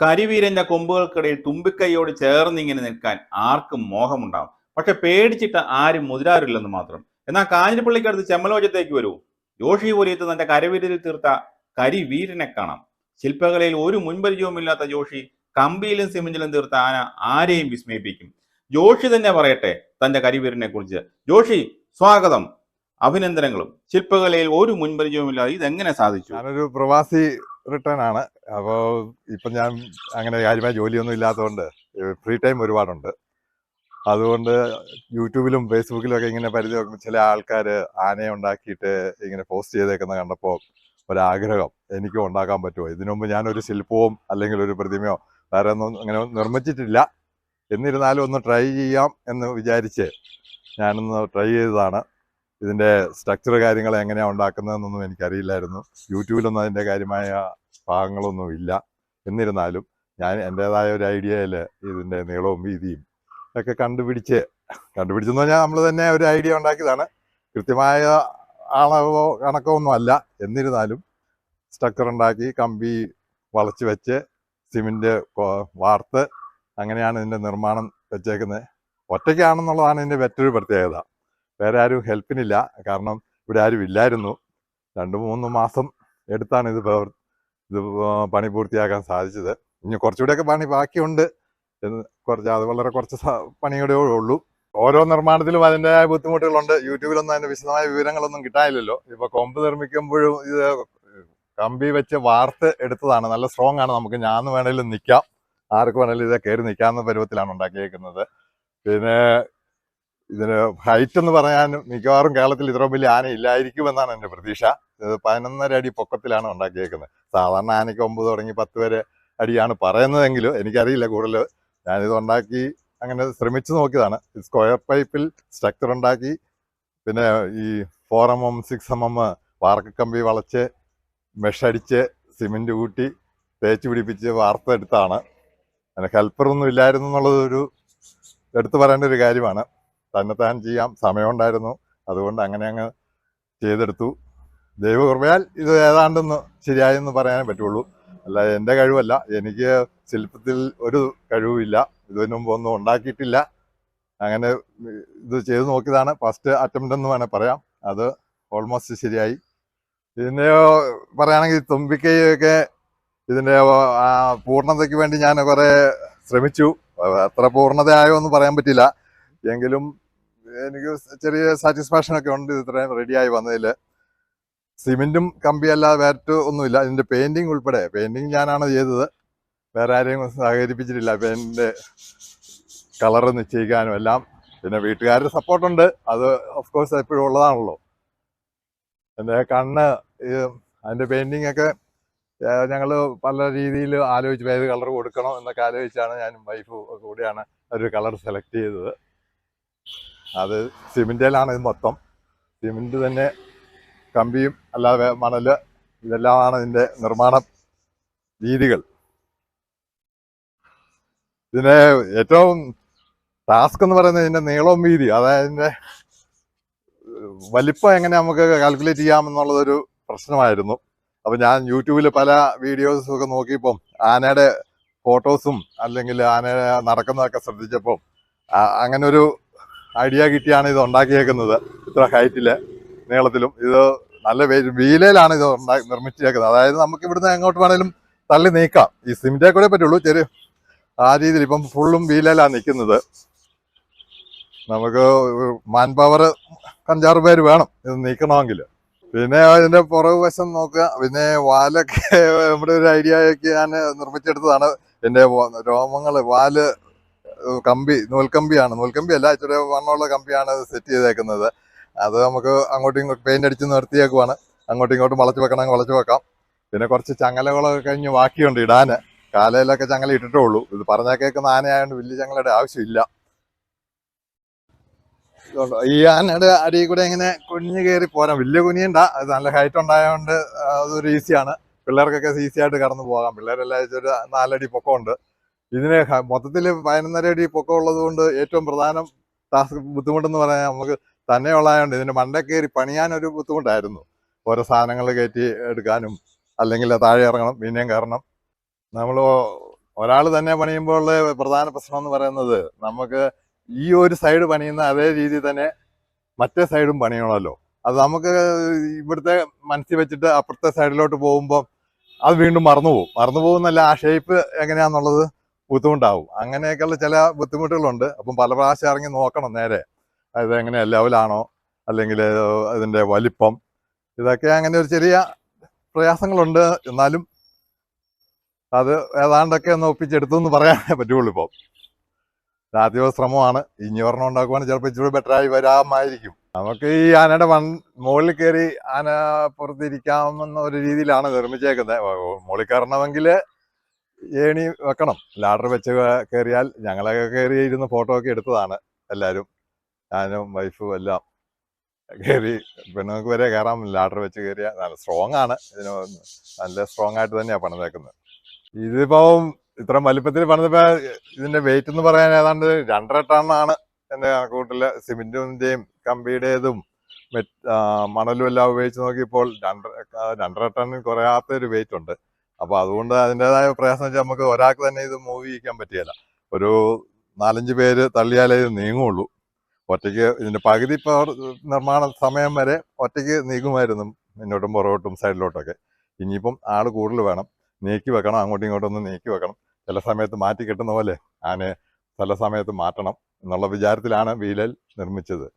കരിവീരന്റെ കൊമ്പുകൾക്കിടയിൽ തുമ്പിക്കൈയോട് ചേർന്നിങ്ങനെ നിൽക്കാൻ ആർക്കും മോഹമുണ്ടാവും. പക്ഷെ പേടിച്ചിട്ട് ആരും മുതിരാറില്ലെന്ന് മാത്രം. എന്നാൽ കാഞ്ഞിരപ്പള്ളിക്കടുത്ത് ചെമ്മലോചത്തേക്ക് വരൂ. ജോഷി പോലീത്ത് തന്റെ കരവിരലിൽ തീർത്ത കരിവീരനെ കാണാം. ശില്പകലയിൽ ഒരു മുൻപരിചയവുമില്ലാത്ത ജോഷി കമ്പിയിലും സിമെന്റിലും തീർത്ത ആന ആരെയും വിസ്മയിപ്പിക്കും. ജോഷി തന്നെ പറയട്ടെ തന്റെ കരിവീരനെ കുറിച്ച്. ജോഷി, സ്വാഗതം, അഭിനന്ദനങ്ങളും. ശില്പകലയിൽ ഒരു മുൻപരിചയവുമില്ലാതെ ഇതെങ്ങനെ സാധിച്ചു? ഞാനൊരു പ്രവാസി റിട്ടേൺ ആണ്. അപ്പോൾ ഇപ്പം ഞാൻ അങ്ങനെ കാര്യമായ ജോലിയൊന്നും ഇല്ലാത്തതുകൊണ്ട് ഫ്രീ ടൈം ഒരുപാടുണ്ട്. അതുകൊണ്ട് യൂട്യൂബിലും ഫേസ്ബുക്കിലും ഒക്കെ ഇങ്ങനെ പരിധി നോക്കുമ്പോൾ ചില ആൾക്കാർ ആനയെ ഉണ്ടാക്കിയിട്ട് ഇങ്ങനെ പോസ്റ്റ് ചെയ്തേക്കുന്നത് കണ്ടപ്പോൾ ഒരാഗ്രഹം എനിക്കും ഉണ്ടാക്കാൻ പറ്റുമോ. ഇതിനു മുമ്പ് ഞാനൊരു ശില്പവും അല്ലെങ്കിൽ ഒരു പ്രതിമയോ വേറെ ഒന്നും അങ്ങനെ നിർമ്മിച്ചിട്ടില്ല. എന്നിരുന്നാലും ഒന്ന് ട്രൈ ചെയ്യാം എന്ന് വിചാരിച്ച് ഞാനൊന്ന് ട്രൈ ചെയ്തതാണ്. ഇതിൻ്റെ സ്ട്രക്ചർ കാര്യങ്ങൾ എങ്ങനെയാണ് ഉണ്ടാക്കുന്നതെന്നൊന്നും എനിക്കറിയില്ലായിരുന്നു. യൂട്യൂബിലൊന്നും അതിൻ്റെ കാര്യമായ ഭാഗങ്ങളൊന്നും ഇല്ല. എന്നിരുന്നാലും ഞാൻ എൻ്റേതായ ഒരു ഐഡിയയിൽ ഇതിൻ്റെ നീളവും വീതിയും ഒക്കെ കണ്ടുപിടിച്ചെന്ന് പറഞ്ഞാൽ നമ്മൾ തന്നെ ഒരു ഐഡിയ ഉണ്ടാക്കിയതാണ്. കൃത്യമായ അളവോ കണക്കോ ഒന്നും അല്ല. എന്നിരുന്നാലും സ്ട്രക്ചർ ഉണ്ടാക്കി കമ്പി വളച്ച് വെച്ച് സിമെൻറ്റ് വാർത്ത് അങ്ങനെയാണ് ഇതിൻ്റെ നിർമ്മാണം വെച്ചേക്കുന്നത്. ഒറ്റയ്ക്കാണെന്നുള്ളതാണ് ഇതിൻ്റെ മറ്റൊരു പ്രത്യേകത. വേറെ ആരും ഹെൽപ്പിനില്ല. കാരണം ഇവിടെ ആരും ഇല്ലായിരുന്നു. 2-3 മാസം എടുത്താണ് ഇത് പണി പൂർത്തിയാക്കാൻ സാധിച്ചത്. ഇനി കുറച്ചുകൂടെയൊക്കെ പണി ബാക്കിയുണ്ട്. അത് വളരെ കുറച്ച് പണിയുടെ ഉള്ളൂ. ഓരോ നിർമ്മാണത്തിലും അതിൻ്റെതായ ബുദ്ധിമുട്ടുകളുണ്ട്. യൂട്യൂബിലൊന്നും അതിൻ്റെ വിശദമായ വിവരങ്ങളൊന്നും കിട്ടാനില്ലല്ലോ. ഇപ്പോൾ കൊമ്പ് നിർമ്മിക്കുമ്പോഴും ഇത് കമ്പി വെച്ച് വാർത്ത് എടുത്തതാണ്. നല്ല സ്ട്രോങ് ആണ്. നമുക്ക് ഞാന്ന് വേണേലും നിൽക്കാം, ആർക്ക് വേണേലും ഇതേ കയറി നിൽക്കാവുന്ന പരുവത്തിലാണ് ഉണ്ടാക്കിയേക്കുന്നത്. പിന്നെ ഇതിന് ഹൈറ്റ് എന്ന് പറയാൻ മിക്കവാറും കേരളത്തിൽ ഇത്രയും വലിയ ആന ഇല്ലായിരിക്കുമെന്നാണ് എൻ്റെ പ്രതീക്ഷ. ഇത് 11.5 അടി പൊക്കത്തിലാണ് ഉണ്ടാക്കിയേക്കുന്നത്. സാധാരണ ആനയ്ക്ക് 9 തുടങ്ങി 10 അടിയാണ് പറയുന്നതെങ്കിലും എനിക്കറിയില്ല കൂടുതൽ. ഞാനിത് ഉണ്ടാക്കി അങ്ങനെ ശ്രമിച്ചു നോക്കിയതാണ്. സ്ക്വയർ പൈപ്പിൽ സ്ട്രക്ചർ ഉണ്ടാക്കി പിന്നെ ഈ 4mm 6mm വാർക്കക്കമ്പി വളച്ച് മെഷടിച്ച് സിമെൻറ്റ് കൂട്ടി തേച്ച് പിടിപ്പിച്ച് വാർത്തെടുത്താണ്. അങ്ങനെ ഹെൽപ്പറൊന്നും ഇല്ലായിരുന്നു എന്നുള്ളത് ഒരു എടുത്തു പറയേണ്ട ഒരു കാര്യമാണ്. തന്നെത്താൻ ചെയ്യാം, സമയമുണ്ടായിരുന്നു. അതുകൊണ്ട് അങ്ങനെ അങ്ങ് ചെയ്തെടുത്തു. ദൈവകൃപയാൽ ഇത് ഏതാണ്ടൊന്ന് ശരിയായെന്ന് പറയാനേ പറ്റുള്ളൂ. അല്ല എൻ്റെ കഴിവല്ല. എനിക്ക് ശില്പത്തിൽ ഒരു കഴിവുമില്ല. ഇതിനു മുമ്പ് ഒന്നും ഉണ്ടാക്കിയിട്ടില്ല. അങ്ങനെ ഇത് ചെയ്ത് നോക്കിയതാണ്. ഫസ്റ്റ് അറ്റംപ്റ്റ് എന്ന് വേണേൽ പറയാം. അത് ഓൾമോസ്റ്റ് ശരിയായി. പിന്നെ പറയുകയാണെങ്കിൽ തുമ്പിക്കൈയൊക്കെ ഇതിൻ്റെ പൂർണ്ണതയ്ക്ക് വേണ്ടി ഞാൻ കുറേ ശ്രമിച്ചു. എത്ര പൂർണ്ണതയായോ എന്ന് പറയാൻ പറ്റില്ല. എങ്കിലും എനിക്ക് ചെറിയ സാറ്റിസ്ഫാക്ഷനൊക്കെ ഉണ്ട് ഇത്രയും റെഡിയായി വന്നതിൽ. സിമെൻറ്റും കമ്പിയല്ലാതെ വേറെ ഒന്നുമില്ല. ഇതിൻ്റെ പെയിൻറ്റിങ് ഉൾപ്പെടെ പെയിൻറ്റിങ് ഞാനാണ് ചെയ്തത്. വേറെ ആരെയും സഹകരിപ്പിച്ചിട്ടില്ല. പെയിൻറ്റിൻ്റെ കളറ് നിശ്ചയിക്കാനും എല്ലാം. പിന്നെ വീട്ടുകാരുടെ സപ്പോർട്ടുണ്ട്. അത് ഓഫ് കോഴ്സ് എപ്പോഴും ഉള്ളതാണല്ലോ. എൻ്റെ കണ്ണ് അതിൻ്റെ പെയിൻറ്റിങ് ഒക്കെ ഞങ്ങൾ പല രീതിയിൽ ആലോചിച്ചു. ഏത് കളർ കൊടുക്കണം എന്നൊക്കെ ആലോചിച്ചാണ് ഞാനും വൈഫും കൂടിയാണ് ഒരു കളർ സെലക്ട് ചെയ്തത്. അത് സിമെൻറ്റിലാണ് ഇത് മൊത്തം. സിമെൻറ്റ് തന്നെ, കമ്പിയും അല്ലാതെ മണൽ, ഇതെല്ലാമാണ് ഇതിൻ്റെ നിർമ്മാണ രീതികൾ. ഇതിൻ്റെ ഏറ്റവും ടാസ്ക് എന്ന് പറയുന്നത് ഇതിൻ്റെ നീളവും വീതി, അതായത് ഇതിൻ്റെ വലിപ്പം എങ്ങനെ നമുക്ക് കാൽക്കുലേറ്റ് ചെയ്യാമെന്നുള്ളതൊരു പ്രശ്നമായിരുന്നു. അപ്പോൾ ഞാൻ യൂട്യൂബിൽ പല വീഡിയോസൊക്കെ നോക്കിയപ്പം ആനയുടെ ഫോട്ടോസും അല്ലെങ്കിൽ ആന നടക്കുന്നതൊക്കെ ശ്രദ്ധിച്ചപ്പം അങ്ങനെ ഒരു ഐഡിയ കിട്ടിയാണ് ഇത് ഉണ്ടാക്കിയേക്കുന്നത്. ഇത്ര ഹൈറ്റിൽ നീളത്തിലും ഇത് നല്ല വീലയിലാണ് ഇത് നിർമ്മിച്ചേക്കുന്നത്. അതായത് നമുക്ക് ഇവിടുന്ന് എങ്ങോട്ട് വേണേലും തള്ളി നീക്കാം. ഈ സിമെൻറ്റേ കൂടെ പറ്റുള്ളൂ. ചെറിയ ആ രീതിയിൽ ഇപ്പം ഫുള്ളും വീലയിലാണ് നിൽക്കുന്നത്. നമുക്ക് മാൻ പവർ 5-6 പേര് വേണം ഇത് നീക്കണമെങ്കിൽ. പിന്നെ ഇതിൻ്റെ പുറകു വശം നോക്കുക. പിന്നെ വാലൊക്കെ നമ്മുടെ ഒരു ഐഡിയയൊക്കെ ഞാൻ നിർമ്മിച്ചെടുത്തതാണ്. എൻ്റെ രോമങ്ങൾ, വാല് കമ്പി നൂൽക്കമ്പിയാണ്. നൂൽക്കമ്പിയല്ല, ഇച്ചിരി വണ്ണമുള്ള കമ്പിയാണ് സെറ്റ് ചെയ്തേക്കുന്നത്. അത് നമുക്ക് അങ്ങോട്ടും ഇങ്ങോട്ടും പെയിൻ്റ് അടിച്ച് നിർത്തിയേക്കുവാണ്. അങ്ങോട്ടും ഇങ്ങോട്ടും വളച്ച് വെക്കണമെങ്കിൽ വളച്ച് വെക്കാം. പിന്നെ കുറച്ച് ചങ്ങലകളൊക്കെ കഴിഞ്ഞ് ബാക്കിയുണ്ട് ഇടാൻ. കാലയിലൊക്കെ ചങ്ങല ഇട്ടിട്ടേ ഉള്ളൂ. ഇത് പറഞ്ഞാൽ കേൾക്കുന്ന ആനയായതുകൊണ്ട് വലിയ ചങ്ങലയുടെ ആവശ്യമില്ല. ഈ ആനയുടെ അടിയിൽ കൂടെ ഇങ്ങനെ കുനിഞ്ഞ് കയറി പോരാം. വലിയ കുനിയണ്ട, അത് നല്ല ഹൈറ്റ് ഉണ്ടായതുകൊണ്ട് അതൊരു ഈസിയാണ്. പിള്ളേർക്കൊക്കെ ഈസി ആയിട്ട് കടന്നു പോകാം. പിള്ളേരെല്ലാം ഒരു 4 അടി പൊക്കമുണ്ട്. ഇതിന് മൊത്തത്തിൽ 11.5 അടി പൊക്കം ഉള്ളത് കൊണ്ട് ഏറ്റവും പ്രധാനം ടാസ്ക് ബുദ്ധിമുട്ടെന്ന് പറയാൻ നമുക്ക് തന്നെയുള്ളതായതുകൊണ്ട് ഇതിൻ്റെ മണ്ട കയറി പണിയാനൊരു ബുദ്ധിമുട്ടായിരുന്നു. ഓരോ സാധനങ്ങൾ കയറ്റി എടുക്കാനും അല്ലെങ്കിൽ താഴെ ഇറങ്ങണം, പിന്നെയും കയറണം. നമ്മൾ ഒരാൾ തന്നെ പണിയുമ്പോൾ ഉള്ള പ്രധാന പ്രശ്നം എന്ന് പറയുന്നത് നമുക്ക് ഈ ഒരു സൈഡ് പണിയുന്ന അതേ രീതിയിൽ തന്നെ മറ്റേ സൈഡും പണിയണമല്ലോ. അത് നമുക്ക് ഇവിടുത്തെ മനസ്സിൽ വെച്ചിട്ട് അപ്പുറത്തെ സൈഡിലോട്ട് പോകുമ്പോൾ അത് വീണ്ടും മറന്നു പോകുന്നല്ല, ആ ഷേപ്പ് എങ്ങനെയാന്നുള്ളത് ബുദ്ധിമുട്ടാവും. അങ്ങനെയൊക്കെയുള്ള ചില ബുദ്ധിമുട്ടുകളുണ്ട്. അപ്പം പല പ്രാവശ്യം ഇറങ്ങി നോക്കണം നേരെ, അത് എങ്ങനെയാ ലെവലാണോ അല്ലെങ്കിൽ അതിൻ്റെ വലിപ്പം, ഇതൊക്കെ അങ്ങനെ ഒരു ചെറിയ പ്രയാസങ്ങളുണ്ട്. എന്നാലും അത് ഏതാണ്ടൊക്കെ ഒന്ന് ഒപ്പിച്ചെടുത്തു എന്ന് പറയാനേ പറ്റുള്ളൂ. ഇപ്പം ആദ്യ ശ്രമമാണ്. ഇനി ഒരെണ്ണം ഉണ്ടാക്കുവാണെങ്കിൽ ചിലപ്പോൾ ഇച്ചിരി ബെറ്ററായി വരാമായിരിക്കും. നമുക്ക് ഈ ആനയുടെ മുകളിൽ കയറി ആന പുറത്തിരിക്കാമെന്ന ഒരു രീതിയിലാണ് നിർമ്മിച്ചേക്കുന്നത്. മുകളിൽ കയറണമെങ്കിൽ ഏണി വെക്കണം, ലാഡർ വെച്ച് കയറിയാൽ. ഞങ്ങളൊക്കെ കയറി ഇരുന്ന് ഫോട്ടോ ഒക്കെ എടുത്തതാണ് എല്ലാവരും, ഞാനും വൈഫും എല്ലാം കയറി. പെണ്ണുങ്ങൾക്ക് വരെ കയറാം, ലാഡർ വെച്ച് കയറിയാൽ. നല്ല സ്ട്രോങ് ആണ്, ഇതിന് നല്ല സ്ട്രോങ് ആയിട്ട് തന്നെയാണ് പണിതേക്കുന്നത്. ഇതിപ്പം ഇത്ര വലിപ്പത്തിൽ പണിതപ്പോൾ ഇതിന്റെ വെയിറ്റ് എന്ന് പറയാൻ ഏതാണ്ട് 2.5 ടണ്ണാണ് എൻ്റെ കണക്കൂട്ടില്. സിമെന്റിന്റെയും കമ്പിയുടേതും മണലും എല്ലാം ഉപയോഗിച്ച് നോക്കിയപ്പോൾ 2.5 ടണ്ണിൽ കുറയാത്തൊരു വെയിറ്റ് ഉണ്ട്. അപ്പൊ അതുകൊണ്ട് അതിൻ്റെതായ പ്രയാസം വെച്ചാൽ നമുക്ക് ഒരാൾക്ക് തന്നെ ഇത് മൂവ് ചെയ്യിക്കാൻ പറ്റിയല്ല. ഒരു 4-5 പേര് തള്ളിയാലേ ഇത് നീങ്ങുള്ളൂ. ഒറ്റയ്ക്ക് ഇതിന്റെ പകുതി നിർമ്മാണ സമയം വരെ ഒറ്റയ്ക്ക് നീങ്ങുമായിരുന്നു, മുന്നോട്ടും പുറകോട്ടും സൈഡിലോട്ടൊക്കെ. ഇനിയിപ്പം ആള് കൂടുതൽ വേണം, നീക്കി വെക്കണം, അങ്ങോട്ടും ഇങ്ങോട്ടും ഒന്ന് നീക്കി വെക്കണം. ചില സമയത്ത് മാറ്റി കെട്ടുന്ന പോലെ ആനയെ ചില സമയത്ത് മാറ്റണം എന്നുള്ള വിചാരത്തിലാണ് വീലൽ നിർമ്മിച്ചത്.